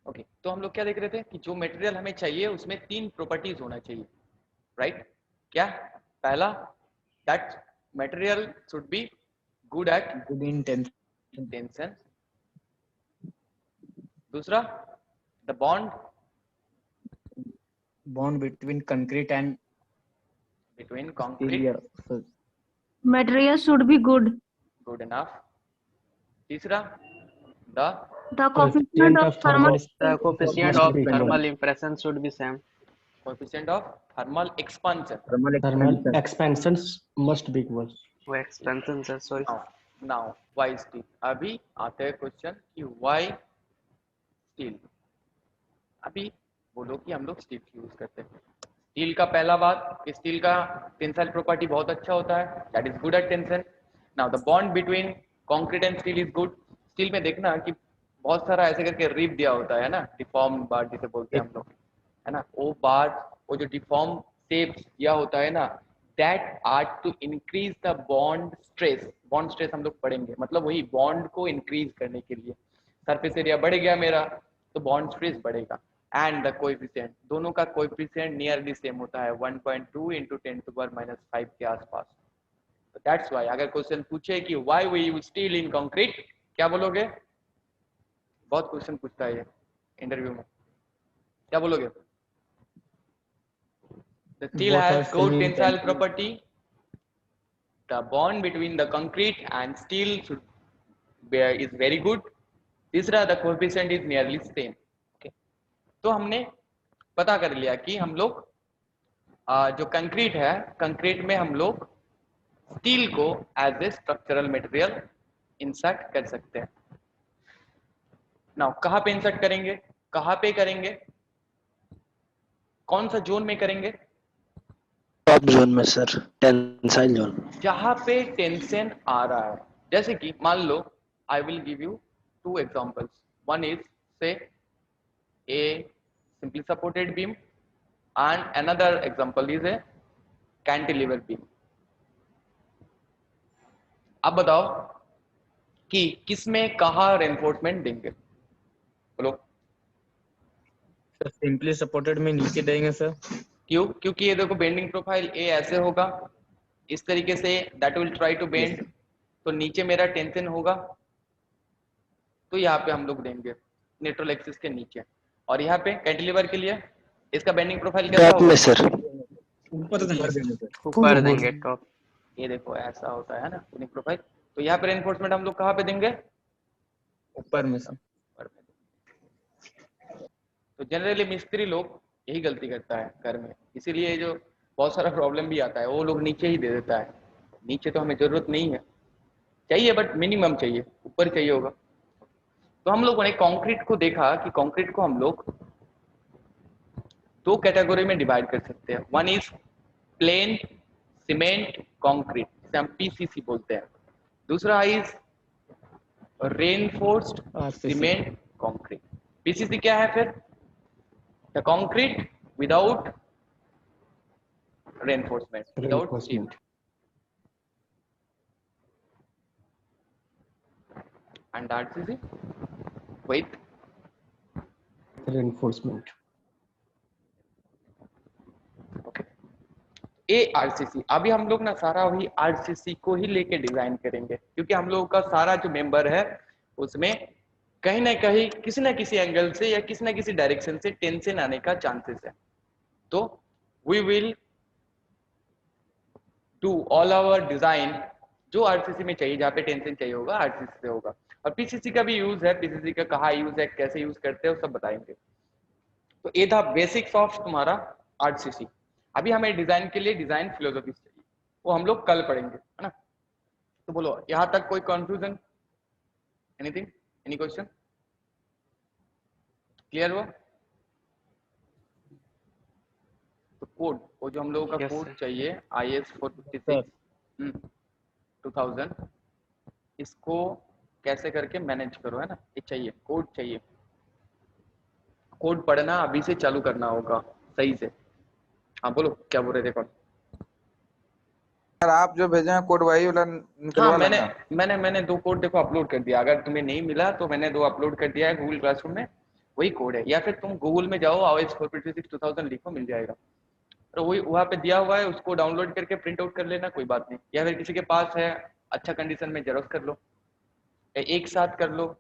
Okay तो हम लोग क्या देख रहे थे कि जो मटेरियल हमें चाहिए उसमें 3 प्रॉपर्टीज होना चाहिए, राइट? क्या? पहला, that material should be good at good in tension, tension. दूसरा, the bond bond between concrete and between steel. Concrete Yeah, so Material should be good. Good enough. तीसरा, the The coefficient Coefficient of of thermal thermal The coefficient must of be thermal equal. impression should be same. Coefficient of thermal expansion. Thermal thermal expansion. expansions must be equal. Oh, expansion, sir. Sorry. Now why steel. अभी आते हैं question कि why steel. अभी बोलो कि हम लोग steel use करते हैं। स्टील का पहला बात कि स्टील का टेंसाइल प्रॉपर्टी बहुत अच्छा होता है, that is good at tension. Now the bond between concrete and steel is good. Steel में देखना कि बहुत सारा ऐसे करके रिप दिया होता है ना, डिफॉर्म बार जिसे बोलते हैं हम लोग, है ना, वो बार, वो जो डिफॉर्म शेप दिया होता है ना, that are to increase the bond stress. Bond stress हम लोग पढ़ेंगे, मतलब वही बॉन्ड को इंक्रीज करने के लिए। सरफेस एरिया बढ़ गया मेरा तो बॉन्ड स्ट्रेस बढ़ेगा। एंड द कोएफिशिएंट, दोनों का कोएफिशिएंट नियरली सेम होता है, 1.2 इंटू 10⁻⁵ के आसपास। दैट्स वाई अगर क्वेश्चन पूछे कि why we use steel in concrete, क्या बोलोगे? बहुत क्वेश्चन पूछता है ये इंटरव्यू में, क्या बोलोगे? The steel Both are has same good in tensile tension. Property, the bond between the concrete and steel is very good. तीसरा, the coefficient is nearly same. तो हमने पता कर लिया कि हम लोग जो कंक्रीट है, कंक्रीट में हम लोग स्टील को as a structural material insert कर सकते हैं। नाउ कहाँ पे इंसर्ट करेंगे, कहाँ पे करेंगे, कौन सा जोन में करेंगे? टॉप जोन में सर, टेंसाइल जोन। जहाँ पे टेंशन आ रहा है। जैसे कि मान लो, I will give you 2 examples. One is say a simply supported beam and another example is a cantilever beam. अब बताओ कि किसमें कहाँ रेनफोर्समेंट देंगे, बोलो। सर सिंपली सपोर्टेड में नीचे देंगे सर। क्यों? क्योंकि ये देखो बेंडिंग प्रोफाइल ए ऐसे होगा, इस तरीके से, that will try to bend, तो नीचे मेरा टेंशन होगा, तो यहाँ पे हम लोग देंगे न्यूट्रल एक्सिस के नीचे। और यहाँ पे कैंटिलीवर के लिए इसका बेंडिंग प्रोफाइल कैसा टॉप में होगा? सर, ऊपर देंगे सर। ऊपर देंगे टॉप। ये देखो ऐसा होता है ना बेंडिंग प्रोफाइल। तो यहाँ पे रेनफोर्समेंट हम लोग कहाँ पे देंगे? ऊपर में सर। ऊपर में। तो जनरली मिस्त्री लोग यही गलती करता है घर में, इसीलिए जो बहुत सारा प्रॉब्लम भी आता है, वो लोग नीचे ही दे देता है। नीचे तो हमें जरूरत नहीं है, चाहिए बट मिनिमम चाहिए, ऊपर चाहिए होगा। तो हम लोगों ने कंक्रीट को देखा कि कंक्रीट को हम लोग 2 कैटेगरी में डिवाइड कर सकते हैं। One is plane cement concrete, जिसे हम पीसीसी बोलते हैं। दूसरा is reinforced RCC. Cement concrete. PCC क्या है फिर? The concrete without reinforcement, without steel. Reinforcement. And RCC with Reinforcement. A RCC. अभी हम लोग ना सारा वही आरसीसी को ही लेके डिजाइन करेंगे, क्योंकि हम लोगों का सारा जो मेंबर है उसमें कहीं ना कहीं किसी ना किसी एंगल से या किसी ना किसी डायरेक्शन से टेंशन आने का चांसेस है। तो we will do all our design जो आरसीसी में चाहिए, जहाँ पे टेंशन चाहिए होगा आरसीसी से होगा। और पीसीसी का भी यूज है, पीसीसी का कहाँ यूज है, कैसे यूज करते हैं, वो सब बताएंगे। तो ये था बेसिक्स ऑफ तुम्हारा आरसीसी। अभी हमें डिजाइन के लिए डिजाइन फिलोसॉफी चाहिए, वो हम लोग कल पढ़ेंगे, है ना। तो बोलो यहाँ तक कोई confusion, anything, any question? Clear हुआ? तो कोड, वो जो हम लोगों का Yes, कोड sir. चाहिए IS 456 2000, इसको कैसे करके मैनेज करो, है ना। ये चाहिए, कोड चाहिए। कोड पढ़ना अभी से चालू करना होगा सही से। हाँ बोलो, क्या बोल रहे थे? कौन? सर आप जो भेजे हैं कोड वही वाला निकलवा हाँ, लेना। मैंने 2 कोड देखो अपलोड कर दिया। अगर तुम्हें नहीं मिला तो मैंने 2 अपलोड कर दिया है गूगल क्लासरूम में, वही कोड है, या फिर तुम गूगल में जाओ OS 456 2000 लिखो, मिल जाएगा। तो वही वहाँ पे दिया हुआ है, उसको डाउनलोड करके प्रिंट आउट कर लेना, कोई बात नहीं। या फिर किसी के पास है अच्छा कंडीशन में, जेरोक्स कर लो, या एक साथ कर लो,